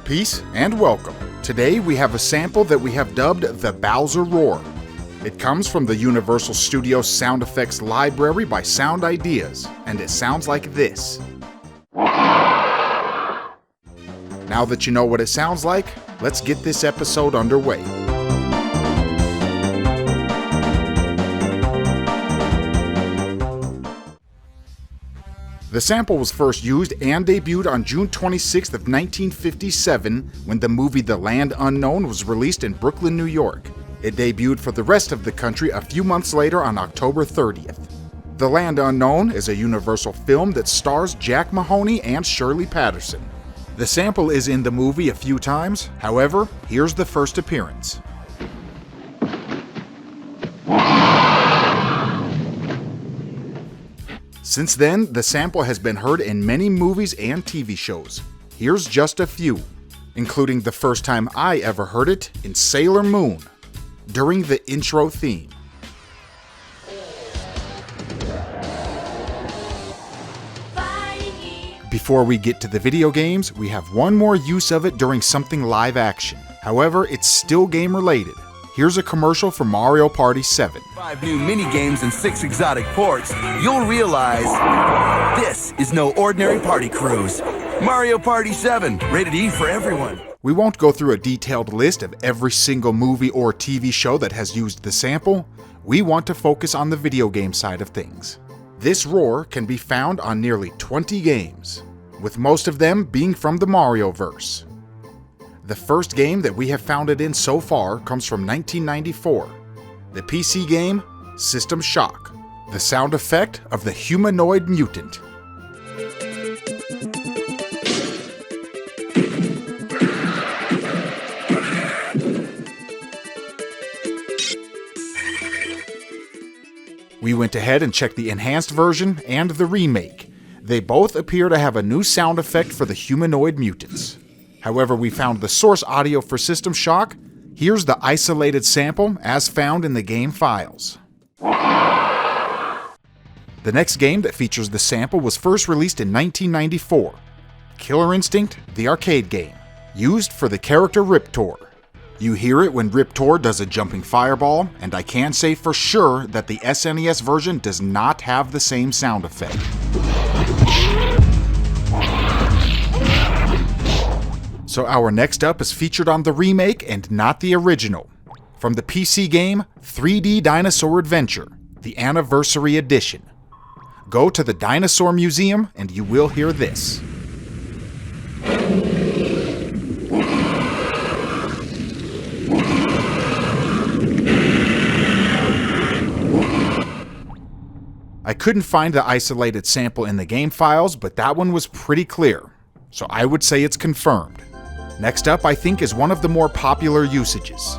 Peace and welcome. Today we have a sample that we have dubbed the Bowser Roar. It comes from the Universal Studios sound effects library by Sound Ideas, and it sounds like this. Now that you know what it sounds like, let's get this episode underway. The sample was first used and debuted on June 26th of 1957 when the movie The Land Unknown was released in Brooklyn, New York. It debuted for the rest of the country a few months later on October 30th. The Land Unknown is a Universal film that stars Jack Mahoney and Shirley Patterson. The sample is in the movie a few times, however, here's the first appearance. Since then, the sample has been heard in many movies and TV shows. Here's just a few, including the first time I ever heard it in Sailor Moon, during the intro theme. Before we get to the video games, we have one more use of it during something live action. However, it's still game related. Here's a commercial for Mario Party 7. 5 new mini-games and 6 exotic ports, you'll realize this is no ordinary party cruise. Mario Party 7, rated E for everyone. We won't go through a detailed list of every single movie or TV show that has used the sample. We want to focus on the video game side of things. This roar can be found on nearly 20 games, with most of them being from the Mario-verse. The first game that we have found it in so far comes from 1994, the PC game System Shock, the sound effect of the humanoid mutant. We went ahead and checked the enhanced version and the remake. They both appear to have a new sound effect for the humanoid mutants. However, we found the source audio for System Shock. Here's the isolated sample as found in the game files. The next game that features the sample was first released in 1994. Killer Instinct, the arcade game, used for the character Riptor. You hear it when Riptor does a jumping fireball, and I can say for sure that the SNES version does not have the same sound effect. So our next up is featured on the remake and not the original. From the PC game 3D Dinosaur Adventure, the Anniversary Edition. Go to the Dinosaur Museum and you will hear this. I couldn't find the isolated sample in the game files, but that one was pretty clear, so I would say it's confirmed. Next up, I think, is one of the more popular usages.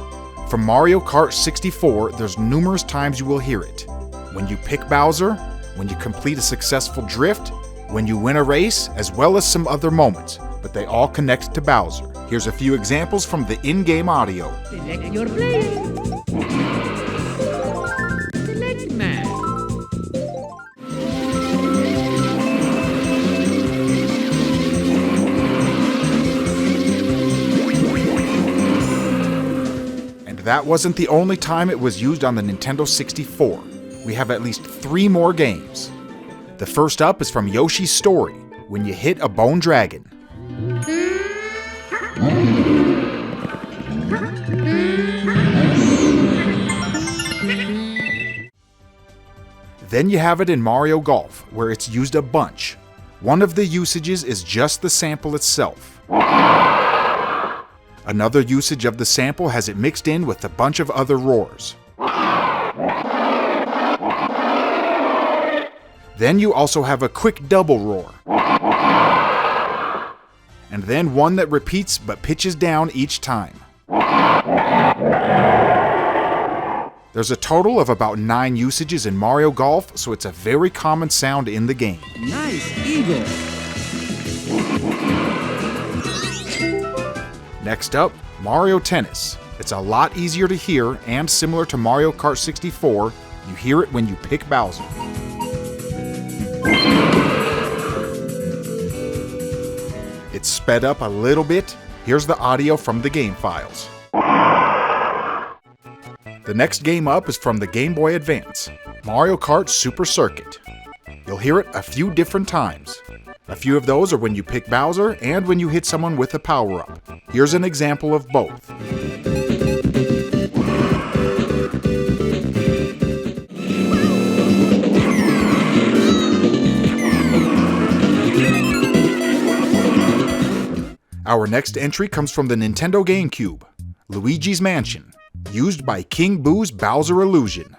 From Mario Kart 64, there's numerous times you will hear it. When you pick Bowser, when you complete a successful drift, when you win a race, as well as some other moments, but they all connect to Bowser. Here's a few examples from the in-game audio. Select your player. Select man. That wasn't the only time it was used on the Nintendo 64. We have at least 3 more games. The first up is from Yoshi's Story, when you hit a bone dragon. Then you have it in Mario Golf, where it's used a bunch. One of the usages is just the sample itself. Another usage of the sample has it mixed in with a bunch of other roars. Then you also have a quick double roar. And then one that repeats but pitches down each time. There's a total of about 9 usages in Mario Golf, so it's a very common sound in the game. Nice eagle. Next up, Mario Tennis. It's a lot easier to hear, and similar to Mario Kart 64, you hear it when you pick Bowser. It's sped up a little bit, Here's the audio from the game files. The next game up is from the Game Boy Advance, Mario Kart Super Circuit. You'll hear it a few different times. A few of those are when you pick Bowser and when you hit someone with a power-up. Here's an example of both. Our next entry comes from the Nintendo GameCube, Luigi's Mansion, used by King Boo's Bowser Illusion.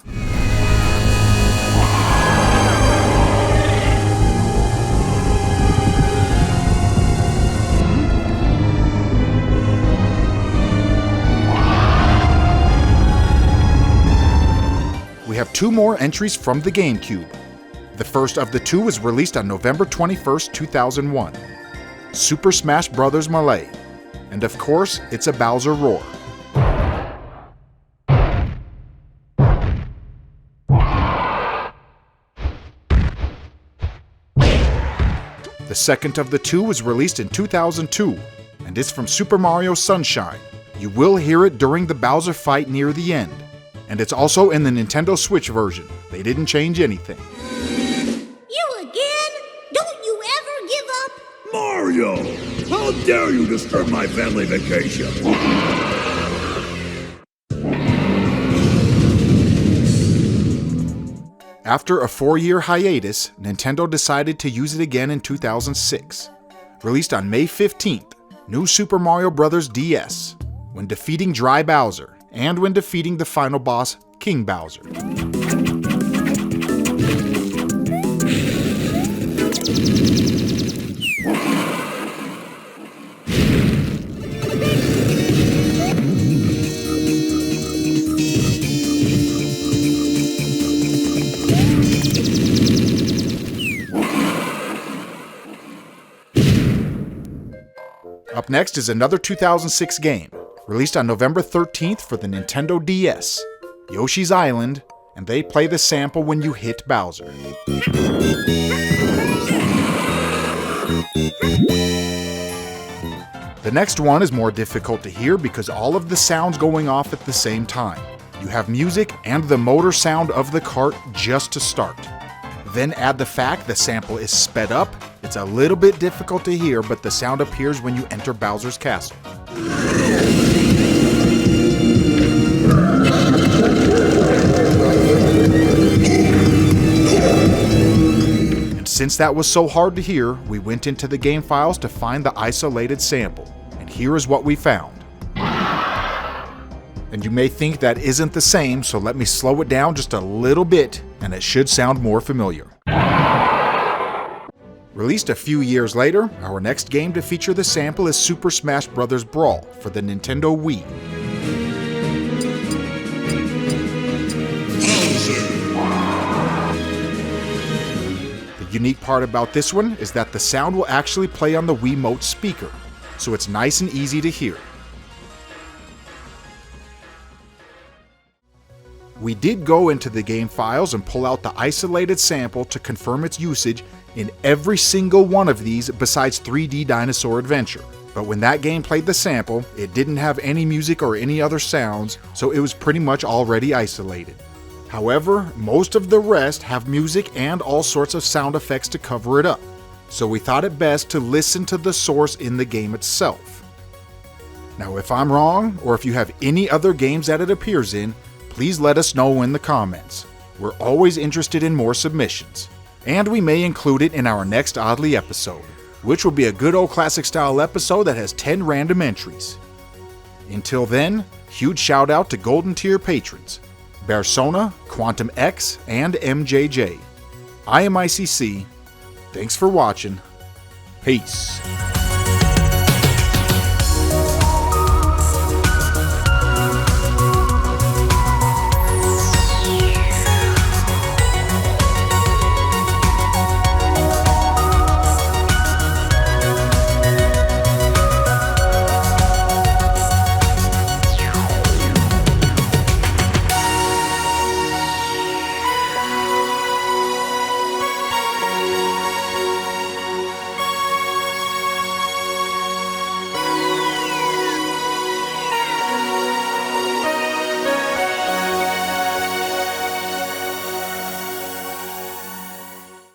We have two more entries from the GameCube. The first of the two was released on November 21st, 2001. Super Smash Bros. Melee. And of course, it's a Bowser roar. The second of the two was released in 2002, and is from Super Mario Sunshine. You will hear it during the Bowser fight near the end. And it's also in the Nintendo Switch version. They didn't change anything. You again? Don't you ever give up? Mario! How dare you disturb my family vacation? After a 4-year hiatus, Nintendo decided to use it again in 2006. Released on May 15th, New Super Mario Bros. DS, when defeating Dry Bowser, and when defeating the final boss, King Bowser. Up next is another 2006 game, released on November 13th for the Nintendo DS, Yoshi's Island, and they play the sample when you hit Bowser. The next one is more difficult to hear because all of the sounds going off at the same time. You have music and the motor sound of the cart just to start. Then add the fact the sample is sped up. It's a little bit difficult to hear, but the sound appears when you enter Bowser's castle. And since that was so hard to hear, we went into the game files to find the isolated sample. And here is what we found. And you may think that isn't the same, so let me slow it down just a little bit, and it should sound more familiar. Released a few years later, our next game to feature the sample is Super Smash Bros. Brawl for the Nintendo Wii. The unique part about this one is that the sound will actually play on the Wiimote speaker, so it's nice and easy to hear. We did go into the game files and pull out the isolated sample to confirm its usage in every single one of these besides 3D Dinosaur Adventure. But when that game played the sample, it didn't have any music or any other sounds, so it was pretty much already isolated. However, most of the rest have music and all sorts of sound effects to cover it up, so we thought it best to listen to the source in the game itself. Now if I'm wrong, or if you have any other games that it appears in, please let us know in the comments. We're always interested in more submissions. And we may include it in our next Oddly episode, which will be a good old classic style episode that has 10 random entries. Until then, huge shout out to Golden Tier patrons, Bearsona, Quantum X, and MJJ. I am ICC. Thanks for watching. Peace.